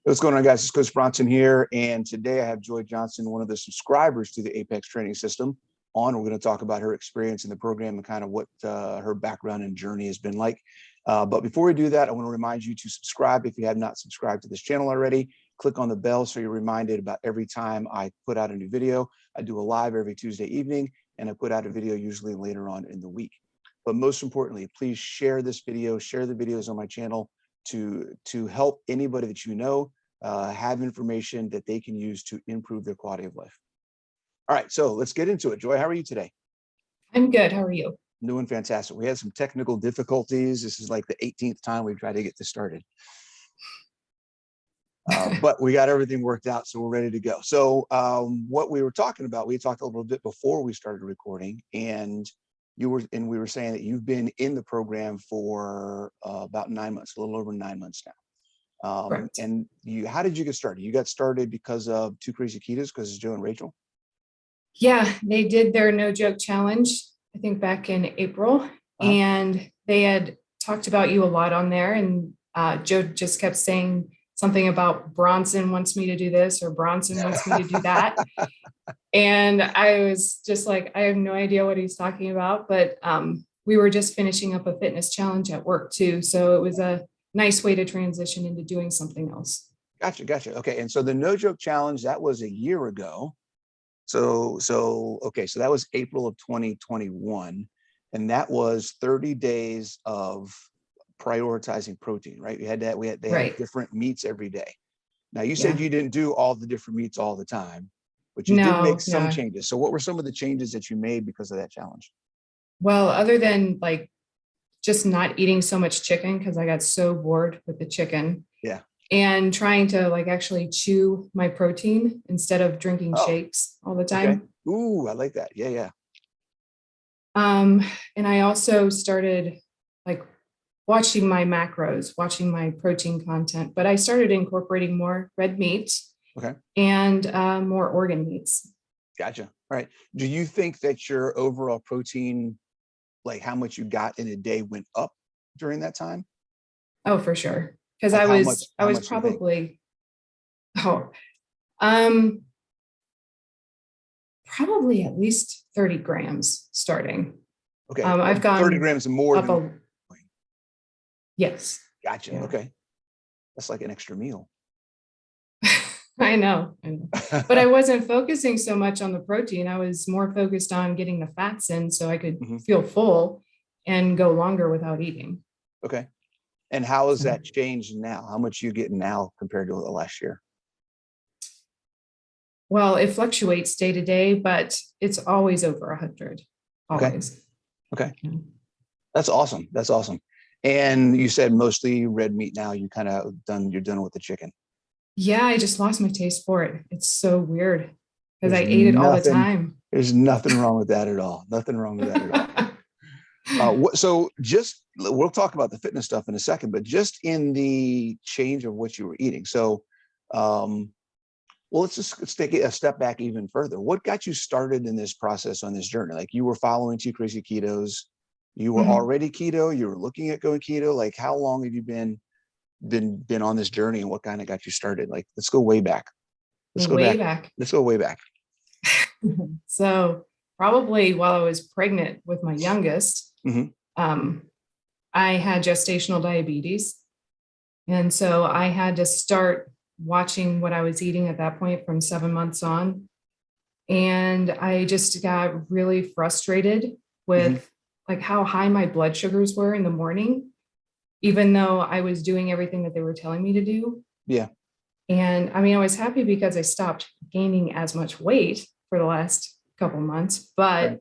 What's going on, guys? It's Coach Bronson here, and today I have Joy Johnston, one of the subscribers to the Apex training system, on. We're going to talk about her experience in the program and kind of what her background and journey has been like. But before we do that, I want to remind you to subscribe if you have not subscribed to this channel already. Click on the bell so you're reminded about every time I put out a new video. I do a live every Tuesday evening, and I put out a video usually later on in the week. But most importantly, please share this video, share the videos on my channel to help anybody that you know have information that they can use to improve their quality of life. All right, so let's get into it. Joy, how are you today? I'm good. How are you? I'm doing fantastic. We had some technical difficulties. This is like the 18th time we've tried to get this started. But we got everything worked out, so we're ready to go. So what we were talking about, we talked a little bit before we started recording, and we were saying that you've been in the program for about 9 months, a little over 9 months now. And how did you get started? You got started because of Two Crazy Ketos, because it's Joe and Rachel? Yeah, they did their no joke challenge, I think back in April, and they had talked about you a lot on there. And Joe just kept saying something about Bronson wants me to do this, or Bronson wants me to do that. And I was just like, I have no idea what he's talking about, but we were just finishing up a fitness challenge at work too. So it was a nice way to transition into doing something else. Gotcha. Okay. And so the no joke challenge, that was a year ago. So that was April of 2021. And that was 30 days of prioritizing protein, right? They had different meats every day. Now you said you didn't do all the different meats all the time, but you did make some changes. So what were some of the changes that you made because of that challenge? Well, other than like just not eating so much chicken, because I got so bored with the chicken. Yeah. And trying to like actually chew my protein instead of drinking shakes all the time. Okay. Ooh, I like that. Yeah. And I also started like watching my macros, watching my protein content, but I started incorporating more red meat. Okay. And more organ meats. Gotcha. All right. Do you think that your overall protein, like how much you got in a day, went up during that time? Oh, for sure. Because like I was probably, probably at least 30 grams starting. Okay. I've gone 30 grams more than. Yes. Gotcha. Yeah. Okay. That's like an extra meal. I know. But I wasn't focusing so much on the protein. I was more focused on getting the fats in so I could feel full and go longer without eating. Okay. And how has that changed now? How much are you getting now compared to the last year? Well, it fluctuates day to day, but it's always over 100. Always. Okay. That's awesome. That's awesome. And you said mostly red meat now. You're done with the chicken. Yeah, I just lost my taste for it. It's so weird because I ate it all the time. There's nothing wrong with that at all. Nothing wrong with that at all. So we'll talk about the fitness stuff in a second, but just in the change of what you were eating. So, let's take a step back even further. What got you started in this process on this journey? Like you were following Two Crazy Ketos. You were already keto. You were looking at going keto. Like how long have you been on this journey, and what kind of got you started? Like, let's go way back. Let's go way back. So probably while I was pregnant with my youngest, I had gestational diabetes. And so I had to start watching what I was eating at that point from 7 months on. And I just got really frustrated with like how high my blood sugars were in the morning, even though I was doing everything that they were telling me to do. Yeah. And I mean, I was happy because I stopped gaining as much weight for the last couple months, but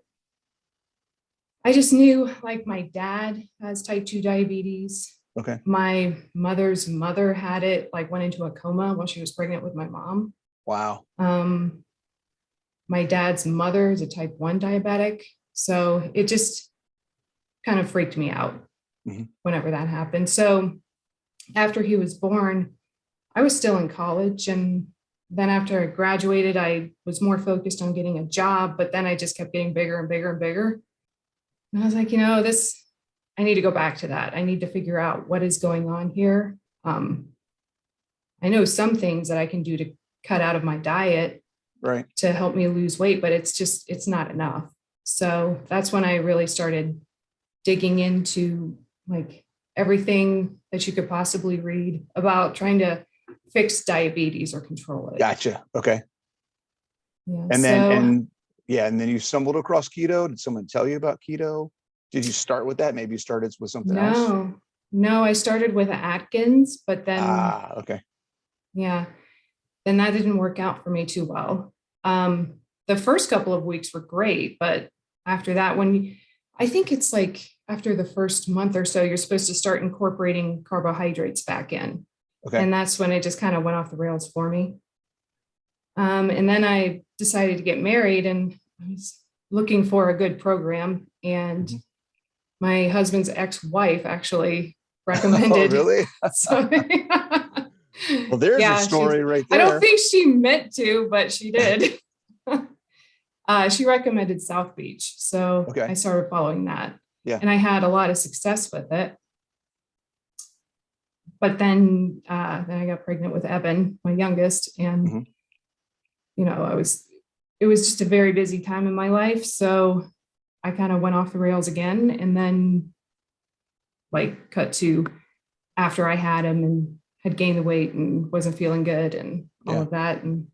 I just knew like my dad has type 2 diabetes. Okay. My mother's mother had it, like went into a coma while she was pregnant with my mom. Wow. My dad's mother is a type 1 diabetic. So it just kind of freaked me out whenever that happened. So after he was born, I was still in college. And then after I graduated, I was more focused on getting a job, but then I just kept getting bigger and bigger and bigger. And I was like, I need to go back to that. I need to figure out what is going on here. I know some things that I can do to cut out of my diet Right. to help me lose weight, but it's not enough. So that's when I really started digging into like everything that you could possibly read about trying to fix diabetes or control it. Gotcha. Okay. Yeah. And So then you stumbled across keto. Did someone tell you about keto? Did you start with that? Maybe you started with something else? no, I started with Atkins, but then, Okay. yeah, then that didn't work out for me too well. The first couple of weeks were great, but after that, I think it's like after the first month or so, you're supposed to start incorporating carbohydrates back in. Okay. And that's when it just kind of went off the rails for me. And then I decided to get married, and I was looking for a good program. And my husband's ex-wife actually recommended. Oh, really? So, Well, there's a story right there. I don't think she meant to, but she did. She recommended South Beach. So Okay. I started following that. Yeah. And I had a lot of success with it. But then I got pregnant with Evan, my youngest, and you know, it was just a very busy time in my life. So I kind of went off the rails again, and then like cut to after I had him and had gained the weight and wasn't feeling good and all of that, and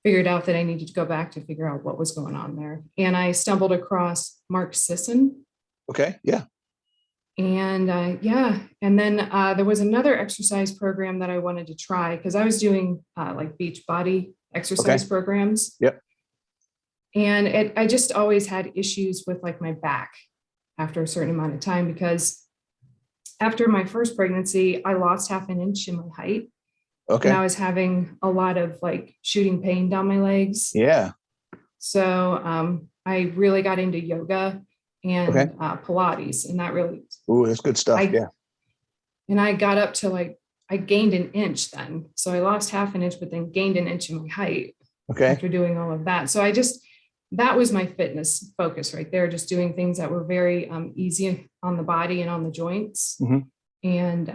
figured out that I needed to go back to figure out what was going on there. And I stumbled across Mark Sisson. Okay. Yeah. And and then there was another exercise program that I wanted to try because I was doing like beach body exercise programs. Yep. And I just always had issues with like my back after a certain amount of time, because after my first pregnancy, I lost 1/2 inch in my height. Okay. And I was having a lot of like shooting pain down my legs. Yeah. So I really got into yoga and Pilates, and that really. Ooh, that's good stuff. Yeah. And I got up to like, I gained 1 inch then. So I lost 1/2 inch, but then gained 1 inch in my height after doing all of that. So that was my fitness focus right there, just doing things that were very easy on the body and on the joints, and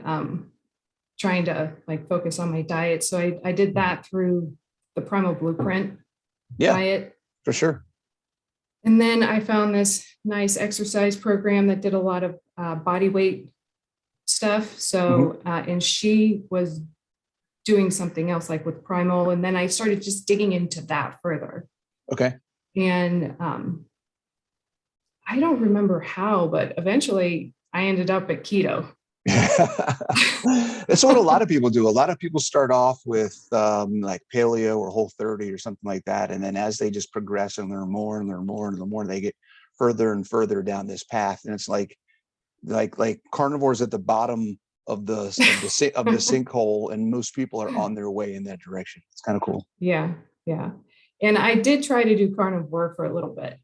trying to like focus on my diet. So I did that through the Primal Blueprint diet. For sure. And then I found this nice exercise program that did a lot of body weight stuff. So, and she was doing something else like with Primal. And then I started just digging into that further. Okay. And I don't remember how, but eventually I ended up at keto. That's what a lot of people do. A lot of people start off with like paleo or Whole30 or something like that. And then as they just progress and learn more and learn more and the more, they get further and further down this path. And it's like carnivores at the bottom of the sinkhole, and most people are on their way in that direction. It's kind of cool. Yeah. Yeah. And I did try to do carnivore for a little bit.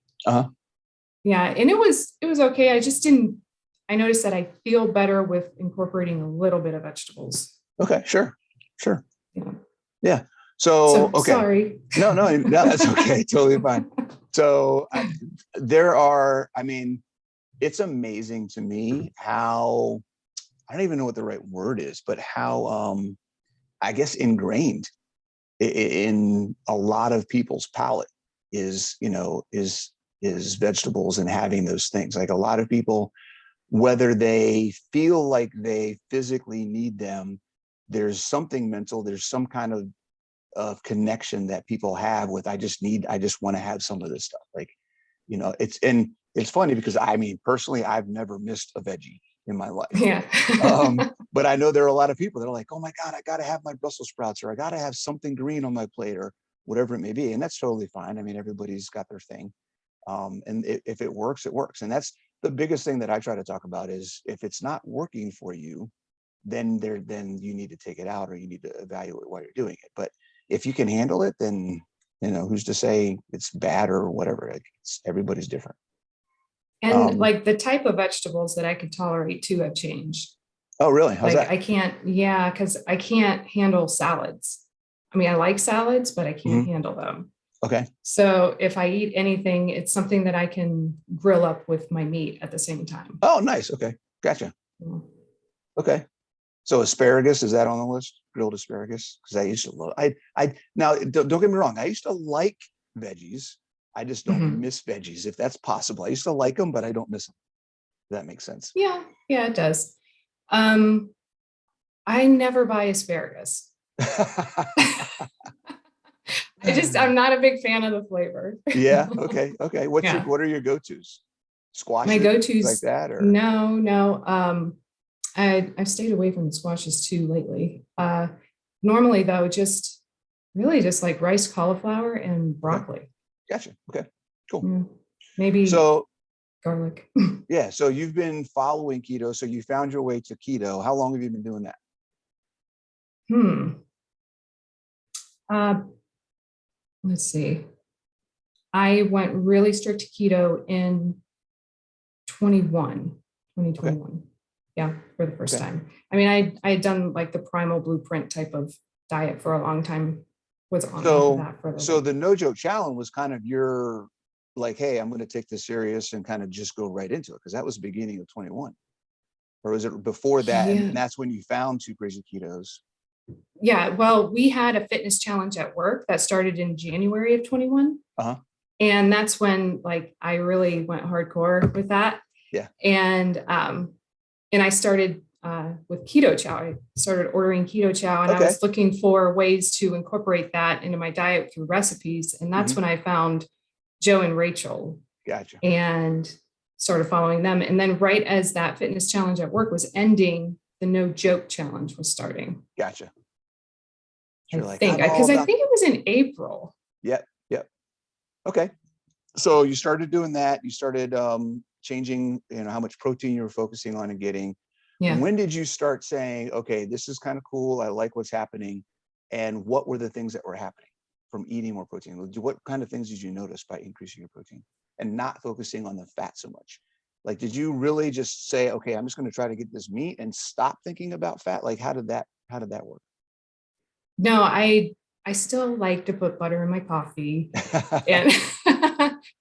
Yeah. And it was okay. I noticed that I feel better with incorporating a little bit of vegetables. Okay. Sure. Yeah. So okay. Sorry. No, that's okay. Totally fine. So it's amazing to me how, I don't even know what the right word is, but how, I guess ingrained in a lot of people's palate is vegetables and having those things. Like a lot of people, whether they feel like they physically need them, there's something mental, there's some kind of connection that people have with, I just want to have some of this stuff. Like, it's funny because personally, I've never missed a veggie in my life. Yeah. But I know there are a lot of people that are like, oh my God, I got to have my Brussels sprouts, or I got to have something green on my plate, or whatever it may be. And that's totally fine. Everybody's got their thing. And if it works, it works. And that's the biggest thing that I try to talk about is if it's not working for you, then you need to take it out, or you need to evaluate why you're doing it. But if you can handle it, then, who's to say it's bad or whatever. Everybody's different. And like the type of vegetables that I could tolerate too have changed. Oh, really? How's that? I can't, because I can't handle salads. I like salads, but I can't handle them. Okay. So if I eat anything, it's something that I can grill up with my meat at the same time. Oh, nice. Okay. Gotcha. Yeah. Okay. So asparagus, is that on the list? Grilled asparagus? Because I used to love, now don't get me wrong. I used to like veggies. I just don't miss veggies, if that's possible. I used to like them, but I don't miss them. If that makes sense. Yeah, it does. I never buy asparagus. I'm not a big fan of the flavor. Yeah. Okay. What Yeah. are your go-tos? Squashes, My go-tos like that, or no. I've stayed away from the squashes too lately. Normally though, just like rice, cauliflower, and broccoli. Okay. Gotcha. Okay, cool. Yeah. Maybe So garlic. yeah, so you've been following keto. So you found your way to keto. How long have you been doing that? Let's see. I went really strict keto in 2021. Okay. Yeah, for the first time. I mean, I had done like the primal blueprint type of diet for a long time. Was on that for so the no joke challenge was kind of your like, hey, I'm going to take this serious and kind of just go right into it, because that was the beginning of 21, or was it before that? Yeah. And that's when you found Two Crazy Ketos. Yeah, well, we had a fitness challenge at work that started in January of 21. And that's when like I really went hardcore with that. Yeah. And I started with Keto Chow. I started ordering Keto Chow, and I was looking for ways to incorporate that into my diet through recipes. And that's when I found Joe and Rachel. Gotcha. And started following them. And then right as that fitness challenge at work was ending, the no joke challenge was starting. Gotcha. So I think it was in April. Yep. Okay. So you started doing that. You started changing, how much protein you were focusing on and getting. Yeah. When did you start saying, okay, this is kind of cool, I like what's happening? And what were the things that were happening from eating more protein? What kind of things did you notice by increasing your protein and not focusing on the fat so much? Like, did you really just say, okay, I'm just going to try to get this meat and stop thinking about fat? Like, how did that work? No, I still like to put butter in my coffee, and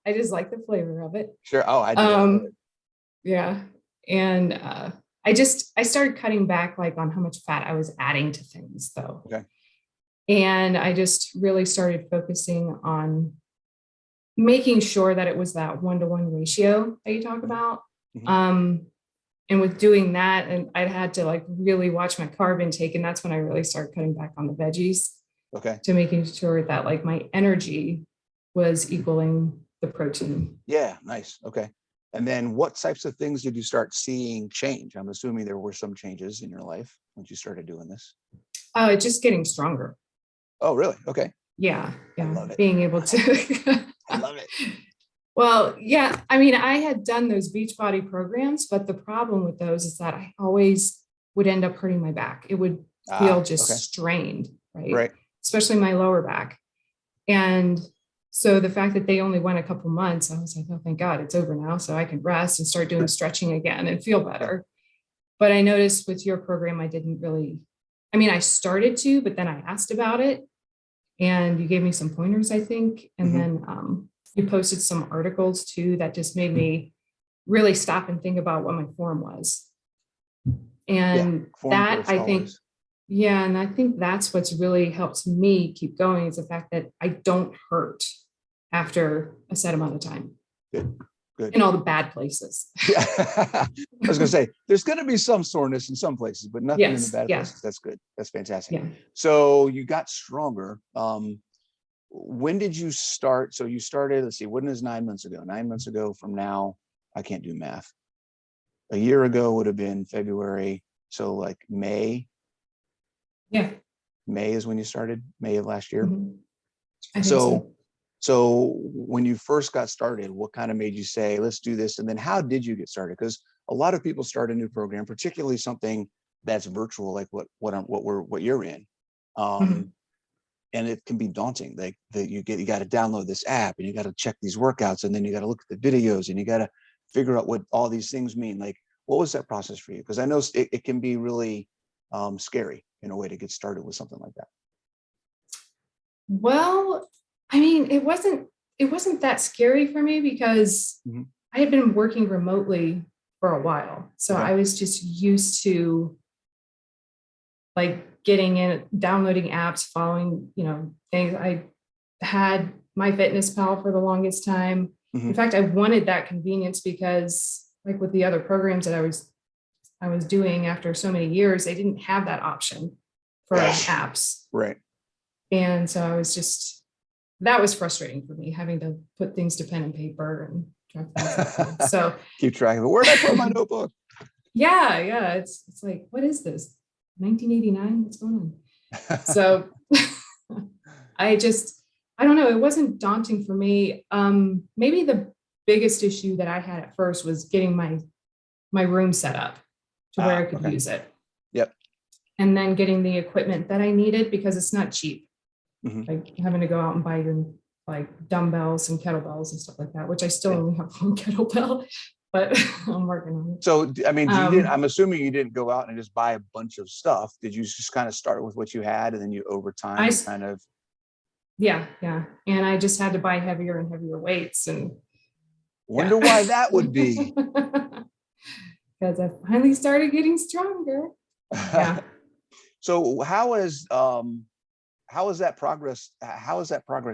I just like the flavor of it. Sure. Oh, I do. Yeah. And I started cutting back like on how much fat I was adding to things though. Okay. And I just really started focusing on making sure that it was that 1-to-1 ratio that you talk about. And with doing that, and I had to like really watch my carb intake. And that's when I really started cutting back on the veggies. Okay. To making sure that like my energy was equaling the protein. Yeah. Nice. Okay. And then what types of things did you start seeing change? I'm assuming there were some changes in your life once you started doing this. Just getting stronger. Oh, really? Okay. Yeah. I love it. Being able to. I love it. Well, yeah. I mean, I had done those Beachbody programs, but the problem with those is that I always would end up hurting my back. It would feel just strained, right? Especially my lower back. And so the fact that they only went a couple months, I was like, oh, thank God it's over now. So I can rest and start doing stretching again and feel better. But I noticed with your program, I started to, but then I asked about it and you gave me some pointers, I think. And then you posted some articles too, that just made me really stop and think about what my form was. And that I think, and I think that's what's really helped me keep going, is the fact that I don't hurt after a set amount of time. Good. In all the bad places. Yeah. I was going to say, there's going to be some soreness in some places, but nothing in the bad places. That's good. That's fantastic. Yeah. So you got stronger. When did you start? So you started, let's see, when is 9 months ago? 9 months ago from now, I can't do math. A year ago would have been February. So like May. Yeah. May is when you started, May of last year. So when you first got started, what kind of made you say, let's do this? And then how did you get started? Because a lot of people start a new program, particularly something that's virtual, like what you're in. And it can be daunting. Like you got to download this app and you got to check these workouts, and then you got to look at the videos and you got to figure out what all these things mean. Like, what was that process for you? Because I know it can be really scary in a way to get started with something like that. Well, I mean, it wasn't that scary for me because I had been working remotely for a while. So I was just used to like getting in, downloading apps, following, things. I had MyFitnessPal for the longest time. Mhm. In fact, I wanted that convenience because like with the other programs that I was doing after so many years, they didn't have that option for apps. Right. And so I was just, that was frustrating for me, having to put things to pen and paper and track things down. So keep track of it. Where'd I put my notebook? yeah. It's like, what is this? 1989? What's going on? So I don't know. It wasn't daunting for me. Maybe the biggest issue that I had at first was getting my room set up to where I could use it. Yep. And then getting the equipment that I needed, because it's not cheap. Mhm. Like having to go out and buy like dumbbells and kettlebells and stuff like that, which I still only have one kettlebell, but I'm working on it. So, I mean, I'm assuming you didn't go out and just buy a bunch of stuff. Did you just kind of start with what you had and then you over time kind of? Yeah. And I just had to buy heavier and heavier weights, and wonder why that would be. Because I finally started getting stronger. Yeah. So how has that progress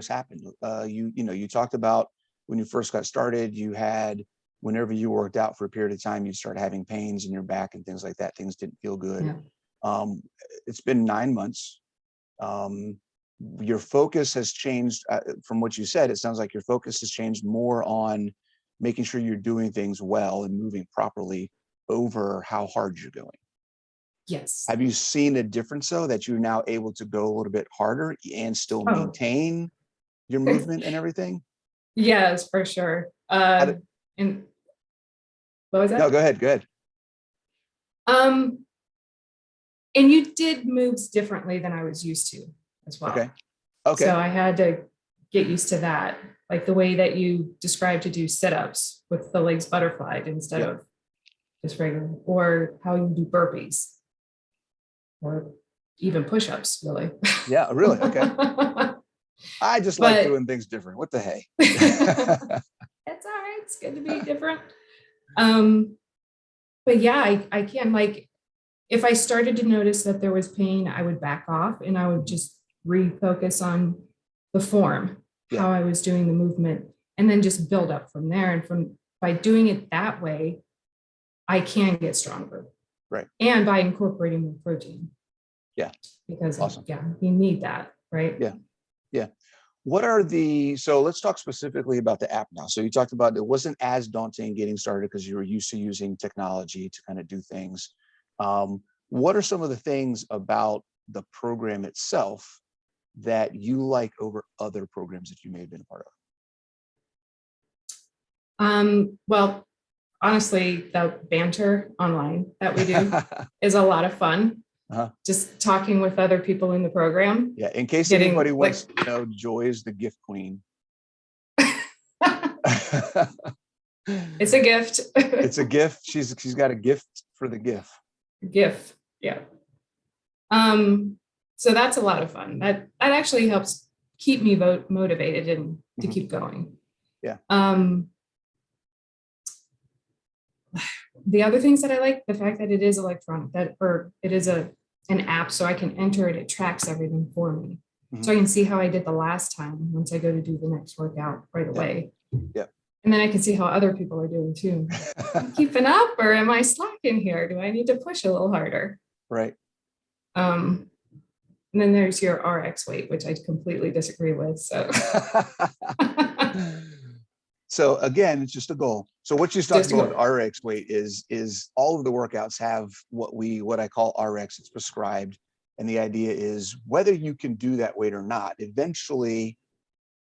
happened? You talked about when you first got started, you had, whenever you worked out for a period of time, you started having pains in your back and things like that. Things didn't feel good. Yeah. It's been 9 months. Your focus has changed from what you said. It sounds like your focus has changed more on making sure you're doing things well and moving properly over how hard you're going. Yes. Have you seen a difference, though, that you're now able to go a little bit harder and still maintain your movement and everything? Yes, for sure. And what was that? No, go ahead. And you did moves differently than I was used to as well. Okay. So I had to get used to that, like the way that you described to do sit-ups with the legs butterflied instead of just regular, or how you do burpees, or even push-ups, really. Yeah, really? Okay. I just like doing things different. What the hey? It's all right. It's good to be different. But yeah, I can, like, if I started to notice that there was pain, I would back off and I would just refocus on the form, how I was doing the movement, and then just build up from there. And by doing it that way, I can get stronger. Right. And by incorporating more protein. Yeah. Because you need that, right? Yeah. So let's talk specifically about the app now. So you talked about it wasn't as daunting getting started because you were used to using technology to kind of do things. What are some of the things about the program itself that you like over other programs that you may have been a part of? Well, honestly, the banter online that we do is a lot of fun. Just talking with other people in the program. Yeah. In case anybody wants to know, Joy is the gift queen. It's a gift. It's a gift. She's got a gift for the gift. Gift. Yeah. So that's a lot of fun. That actually helps keep me motivated and to keep going. Yeah. The other things that I like, the fact that it is electronic, it is an app, so I can enter it. It tracks everything for me. So I can see how I did the last time once I go to do the next workout right away. Yeah. And then I can see how other people are doing too. Am I keeping up, or am I slacking here? Do I need to push a little harder? Right. And then there's your RX weight, which I completely disagree with. So. So again, it's just a goal. So what you talked about with RX weight is all of the workouts have what I call RX. It's prescribed, and the idea is whether you can do that weight or not. Eventually,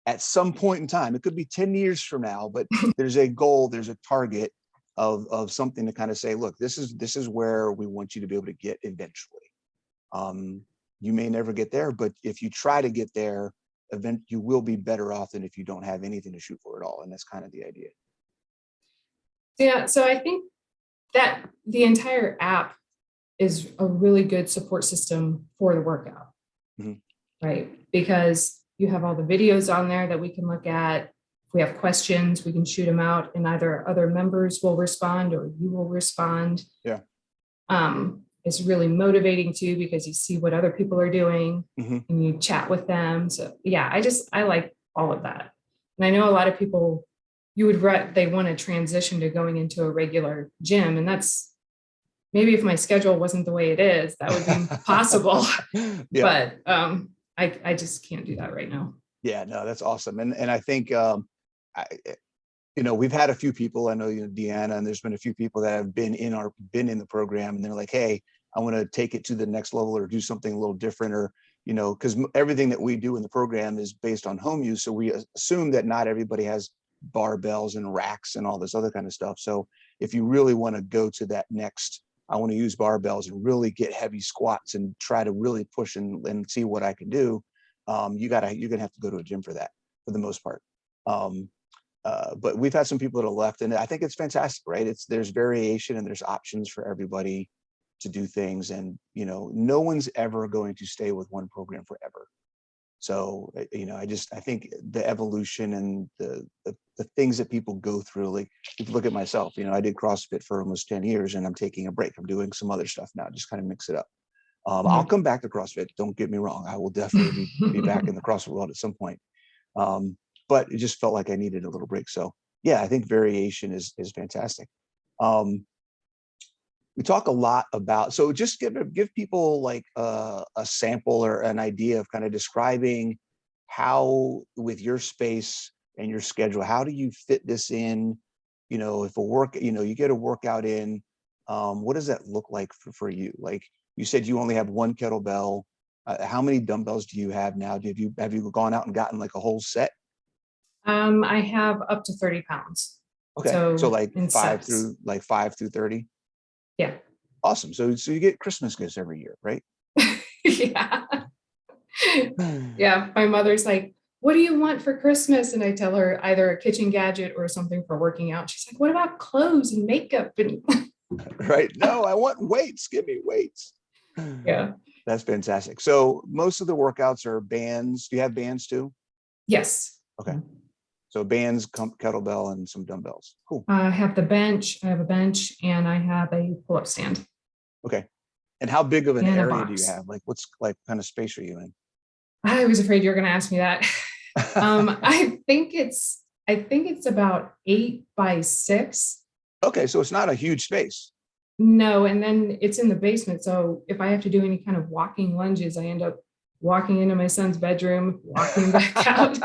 at some point in time, it could be 10 years from now, but there's a goal, there's a target of something to kind of say, look, this is where we want you to be able to get eventually. You may never get there, but if you try to get there, you will be better off than if you don't have anything to shoot for at all. And that's kind of the idea. Yeah. So I think that the entire app is a really good support system for the workout, right? Because you have all the videos on there that we can look at. If we have questions, we can shoot them out, and either other members will respond or you will respond. Yeah. is really motivating too, because you see what other people are doing Mhm. and you chat with them. So yeah, I like all of that. And I know a lot of people, they want to transition to going into a regular gym. And that's maybe if my schedule wasn't the way it is, that would be possible. Yeah. But I just can't do that right now. Yeah, no, that's awesome. And I think I, we've had a few people, I know, Deanna, and there's been a few people that have been in the program, and they're like, hey, I want to take it to the next level or do something a little different, or, because everything that we do in the program is based on home use. So we assume that not everybody has barbells and racks and all this other kind of stuff. So if you really want to go to that next, I want to use barbells and really get heavy squats and try to really push and see what I can do, you're gonna have to go to a gym for that, for the most part. But we've had some people that have left, and I think it's fantastic, right? There's variation and there's options for everybody to do things, and no one's ever going to stay with one program forever. So I think the evolution and the things that people go through, like if you look at myself, I did CrossFit for almost 10 years, and I'm taking a break. I'm doing some other stuff now, just kind of mix it up. I'll come back to CrossFit. Don't get me wrong. I will definitely be back in the CrossFit world at some point. But it just felt like I needed a little break. So yeah, I think variation is fantastic. We talk a lot about, so just give people like a sample or an idea of kind of describing how, with your space and your schedule, how do you fit this in? If you get a workout in, what does that look like for you? Like you said, you only have one kettlebell. How many dumbbells do you have now? Have you gone out and gotten like a whole set? I have up to 30 pounds. Okay. So like in 5 sets. through 30. Yeah. Awesome. So you get Christmas gifts every year, right? Yeah. Yeah. My mother's like, what do you want for Christmas? And I tell her either a kitchen gadget or something for working out. She's like, what about clothes and makeup? And Right. No, I want weights. Give me weights. yeah. That's fantastic. So most of the workouts are bands. Do you have bands too? Yes. Okay. So bands, kettlebell, and some dumbbells. Cool. I have the bench. I have a bench and I have a pull-up stand. Okay. And how big of an And a area do you box. have? Like what's like kind of space are you in? I was afraid you were going to ask me that. I think it's about 8 by 6. Okay. So it's not a huge space. No, and then it's in the basement. So if I have to do any kind of walking lunges, I end up walking into my son's bedroom, walking back out.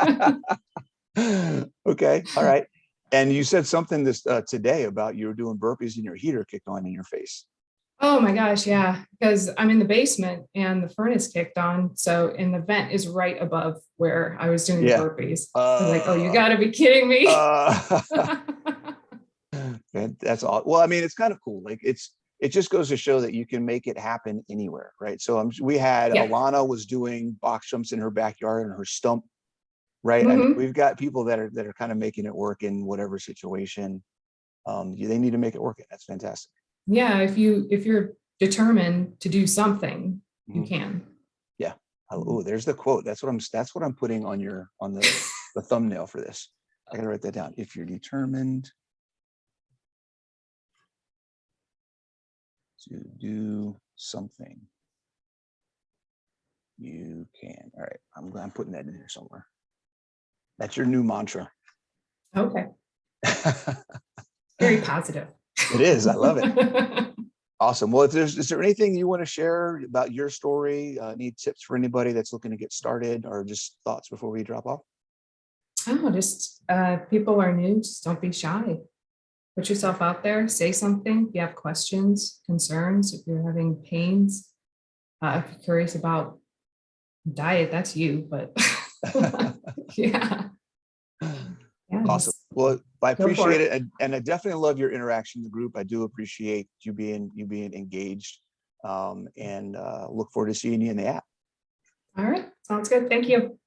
Okay. All right. And you said something today about you were doing burpees and your heater kicked on in your face. Oh my gosh, yeah. Because I'm in the basement and the furnace kicked on. So, and the vent is right above where I was doing the Yeah. burpees. I was like, oh, you gotta be kidding me. That's all. Well, I mean, it's kind of cool. Like it just goes to show that you can make it happen anywhere, right? So we had Yeah. Alana was doing box jumps in her backyard and her stump, right? I mean, Mhm. we've got people that are kind of making it work in whatever situation they need to make it work in. That's fantastic. Yeah, if you're determined to do something, you can. Yeah. Oh, there's the quote. That's what I'm putting on the thumbnail for this. I gotta write that down. If you're determined to do something, you can. All right. I'm putting that in here somewhere. That's your new mantra. Okay. Very positive. It is. I love it. Awesome. Well, is there anything you want to share about your story? Need tips for anybody that's looking to get started, or just thoughts before we drop off? Oh, just people are new, just don't be shy. Put yourself out there, say something. If you have questions, concerns, if you're having pains, if you're curious about diet, that's you, but yeah. Yeah, Awesome. Well, I appreciate it. it, and I definitely love your interaction in the group. I do appreciate you being engaged, and look forward to seeing you in the app. All right, sounds good. Thank you.